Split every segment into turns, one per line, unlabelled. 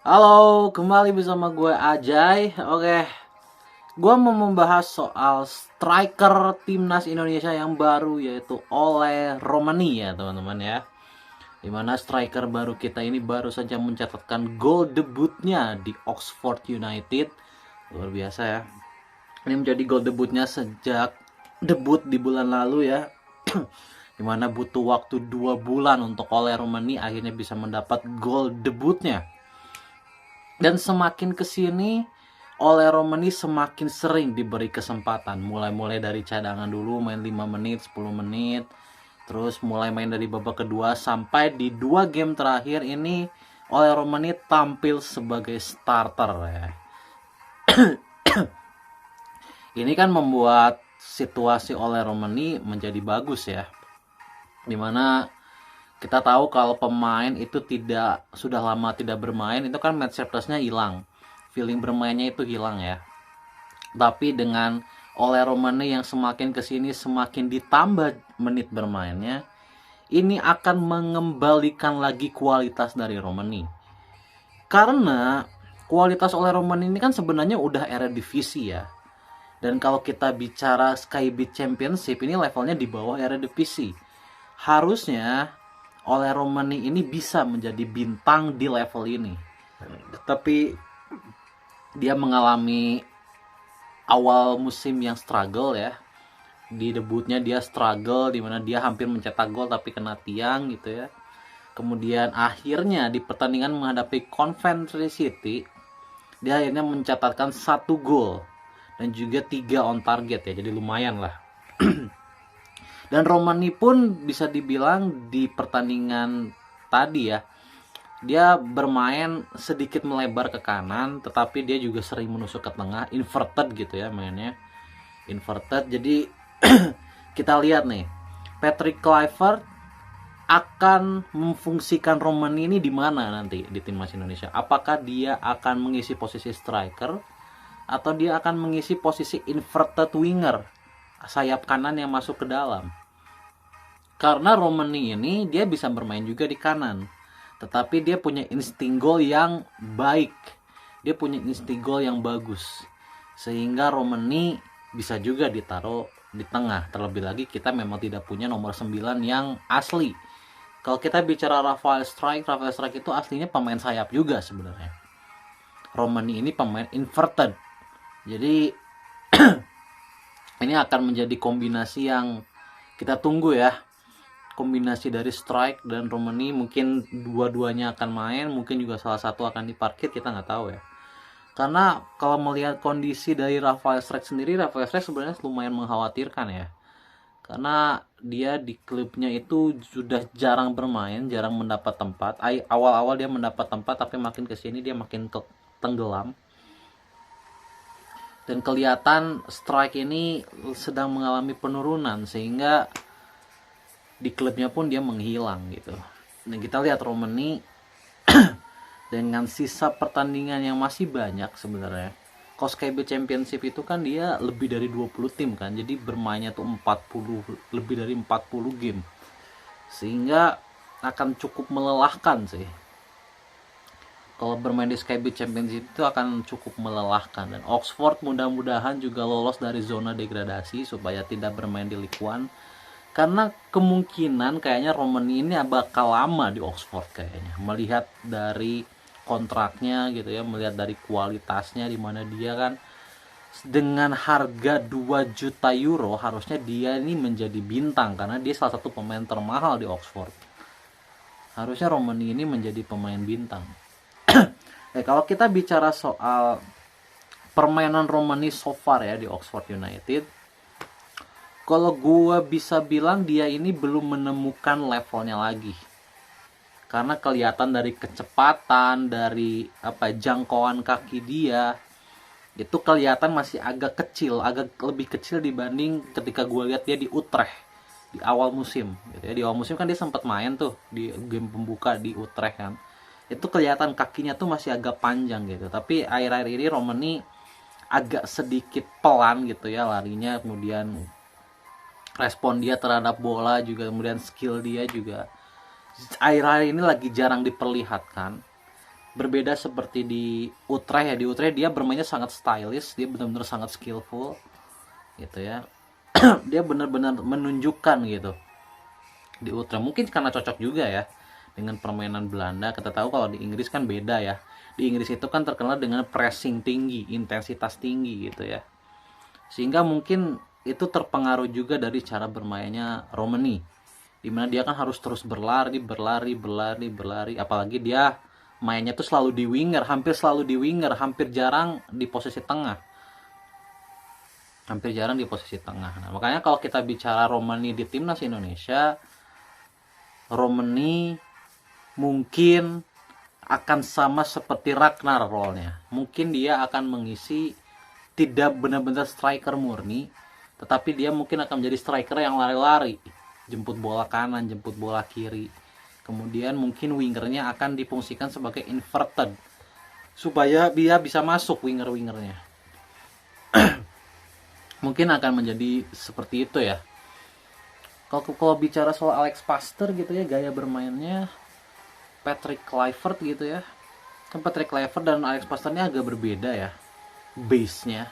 Halo, kembali bersama gue Ajay. Oke, gue mau membahas soal striker timnas Indonesia yang baru yaitu Ole Romani ya teman-teman ya. Dimana striker baru kita ini baru saja mencatatkan gol debutnya di Oxford United. Luar biasa ya. Ini menjadi gol debutnya sejak debut di bulan lalu ya. Dimana butuh waktu 2 bulan untuk Ole Romani akhirnya bisa mendapat gol debutnya. Dan semakin kesini Ole Romani semakin sering diberi kesempatan. Mulai dari cadangan dulu main 5 menit, 10 menit. Terus mulai main dari babak kedua sampai di 2 game terakhir ini Ole Romani tampil sebagai starter ya. Ini kan membuat situasi Ole Romani menjadi bagus ya. Dimana kita tahu kalau pemain itu sudah lama tidak bermain, itu kan match fitness-nya hilang, feeling bermainnya itu hilang ya. Tapi dengan Ole Romani yang semakin kesini semakin ditambah menit bermainnya, ini akan mengembalikan lagi kualitas dari Romani. Karena kualitas Ole Romani ini kan sebenarnya udah Eredivisie ya. Dan kalau kita bicara Skybet Championship, ini levelnya di bawah Eredivisie. Harusnya Ole Romani ini bisa menjadi bintang di level ini. Tapi dia mengalami awal musim yang struggle ya. Di debutnya dia struggle, dimana dia hampir mencetak gol tapi kena tiang gitu ya. Kemudian akhirnya di pertandingan menghadapi Coventry City, dia akhirnya mencatatkan 1 gol dan juga 3 on target ya, jadi lumayan lah. Dan Romani pun bisa dibilang di pertandingan tadi ya, dia bermain sedikit melebar ke kanan, tetapi dia juga sering menusuk ke tengah, inverted gitu ya mainnya, inverted. Jadi kita lihat nih, Patrick Kluivert akan memfungsikan Romani ini di mana nanti di timnas Indonesia? Apakah dia akan mengisi posisi striker atau dia akan mengisi posisi inverted winger, sayap kanan yang masuk ke dalam? Karena Romani ini dia bisa bermain juga di kanan, tetapi dia punya insting gol yang baik, dia punya insting gol yang bagus, sehingga Romani bisa juga ditaruh di tengah. Terlebih lagi kita memang tidak punya nomor 9 yang asli. Kalau kita bicara Rafael Strike itu aslinya pemain sayap juga sebenarnya. Romani ini pemain inverted. Jadi ini akan menjadi kombinasi yang kita tunggu ya. Kombinasi dari Strike dan Romani, mungkin dua-duanya akan main, mungkin juga salah satu akan diparkir, kita nggak tahu ya. Karena kalau melihat kondisi dari Rafael Strike sendiri, Rafael Strike sebenarnya lumayan mengkhawatirkan ya. Karena dia di klubnya itu sudah jarang bermain, jarang mendapat tempat. Awal-awal dia mendapat tempat, tapi makin kesini dia makin tenggelam. Dan kelihatan Strike ini sedang mengalami penurunan, sehingga di klubnya pun dia menghilang gitu. Dan kita lihat Romani dengan sisa pertandingan yang masih banyak sebenarnya. Skybet Championship itu kan dia lebih dari 20 tim kan, jadi bermainnya tuh 40, lebih dari 40 game, sehingga akan cukup melelahkan sih. Kalau bermain di Skybet Championship itu akan cukup melelahkan. Dan Oxford mudah-mudahan juga lolos dari zona degradasi supaya tidak bermain di League One, karena kemungkinan kayaknya Romani ini bakal lama di Oxford kayaknya, melihat dari kontraknya gitu ya, melihat dari kualitasnya, dimana dia kan dengan harga 2 juta euro harusnya dia ini menjadi bintang, karena dia salah satu pemain termahal di Oxford. Harusnya Romani ini menjadi pemain bintang. Kalau kita bicara soal permainan Romani so far ya di Oxford United, kalau gue bisa bilang dia ini belum menemukan levelnya lagi. Karena kelihatan dari kecepatan, dari jangkauan kaki dia, itu kelihatan masih agak kecil, agak lebih kecil dibanding ketika gue lihat dia di Utrecht di awal musim gitu ya. Di awal musim kan dia sempat main tuh di game pembuka di Utrecht kan, itu kelihatan kakinya tuh masih agak panjang gitu. Tapi akhir-akhir ini Romani agak sedikit pelan gitu ya larinya, kemudian respon dia terhadap bola juga, kemudian skill dia juga akhir-akhir ini lagi jarang diperlihatkan. Berbeda seperti di Utrecht ya, di Utrecht dia bermainnya sangat stylish, dia benar-benar sangat skillful gitu ya. Dia benar-benar menunjukkan gitu di Utrecht, mungkin karena cocok juga ya dengan permainan Belanda. Kita tahu kalau di Inggris kan beda ya, di Inggris itu kan terkenal dengan pressing tinggi, intensitas tinggi gitu ya, sehingga mungkin itu terpengaruh juga dari cara bermainnya Romani, dimana dia kan harus terus berlari, apalagi dia mainnya tuh selalu di winger, hampir selalu di winger, hampir jarang di posisi tengah. Nah, makanya kalau kita bicara Romani di timnas Indonesia, Romani mungkin akan sama seperti Ragnar role-nya. Mungkin dia akan mengisi tidak benar-benar striker murni, tetapi dia mungkin akan menjadi striker yang lari-lari, jemput bola kanan, jemput bola kiri. Kemudian mungkin wingernya akan difungsikan sebagai inverted supaya dia bisa masuk winger-wingernya. Mungkin akan menjadi seperti itu ya. Kalau bicara soal Alex Pastor gitu ya, gaya bermainnya Patrick Kluivert gitu ya. Kan Patrick Kluivert dan Alex Pastor ini agak berbeda ya base-nya.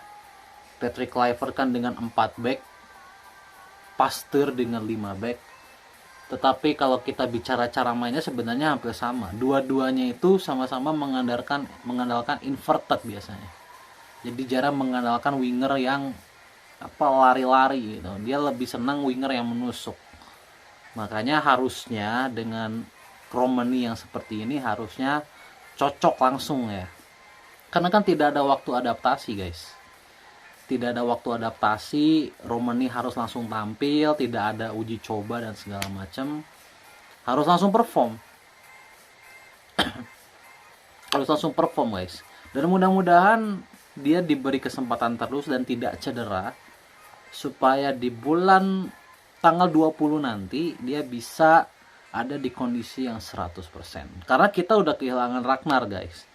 Patrick Kluivert kan dengan 4 back, Pastor dengan 5 back. Tetapi kalau kita bicara cara mainnya sebenarnya hampir sama. Dua-duanya itu sama-sama mengandalkan inverted biasanya. Jadi jarang mengandalkan winger yang lari-lari gitu. Dia lebih senang winger yang menusuk. Makanya harusnya dengan Romani yang seperti ini harusnya cocok langsung ya. Karena kan tidak ada waktu adaptasi, guys. Tidak ada waktu adaptasi, Romani harus langsung tampil, tidak ada uji coba dan segala macam. Harus langsung perform. Harus langsung perform, guys. Dan mudah-mudahan dia diberi kesempatan terus dan tidak cedera, supaya di bulan tanggal 20 nanti dia bisa ada di kondisi yang 100%. Karena kita udah kehilangan Ragnar, guys.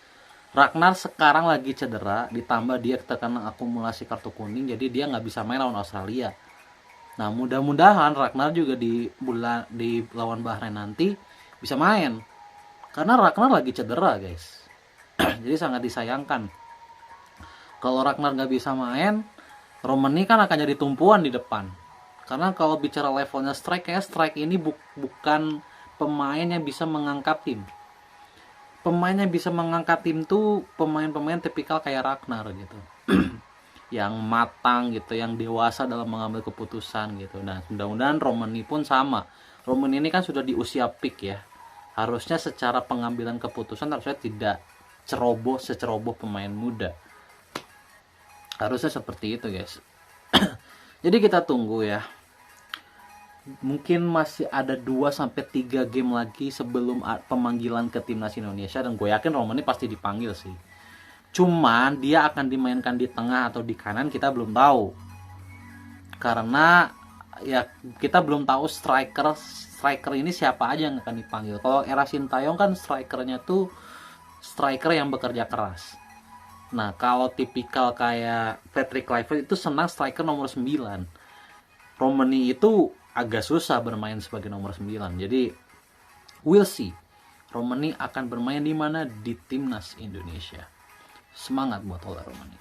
Ragnar sekarang lagi cedera, ditambah dia terkena akumulasi kartu kuning, jadi dia nggak bisa main lawan Australia. Nah, mudah-mudahan Ragnar juga di lawan Bahrain nanti bisa main, karena Ragnar lagi cedera, guys. Jadi sangat disayangkan kalau Ragnar nggak bisa main. Romani kan akan jadi tumpuan di depan, karena kalau bicara levelnya strike ini bukan pemain yang bisa mengangkat tim. Pemain yang bisa mengangkat tim tuh pemain-pemain tipikal kayak Ragnar gitu. Yang matang gitu, yang dewasa dalam mengambil keputusan gitu. Nah, mudah-mudahan Romani pun sama. Romani ini kan sudah di usia peak ya. Harusnya secara pengambilan keputusan harusnya tidak seceroboh pemain muda. Harusnya seperti itu, guys. Jadi kita tunggu ya. Mungkin masih ada 2-3 game lagi sebelum pemanggilan ke timnas Indonesia, dan gue yakin Romani pasti dipanggil sih. Cuman dia akan dimainkan di tengah atau di kanan kita belum tahu. Karena ya kita belum tahu striker ini siapa aja yang akan dipanggil. Kalau Era Sintayong kan strikernya tuh striker yang bekerja keras. Nah, kalau tipikal kayak Patrick Kluivert itu senang striker nomor 9. Romani itu agak susah bermain sebagai nomor 9. Jadi we'll see. Romani akan bermain di mana? Di timnas Indonesia. Semangat buat Ola Romani.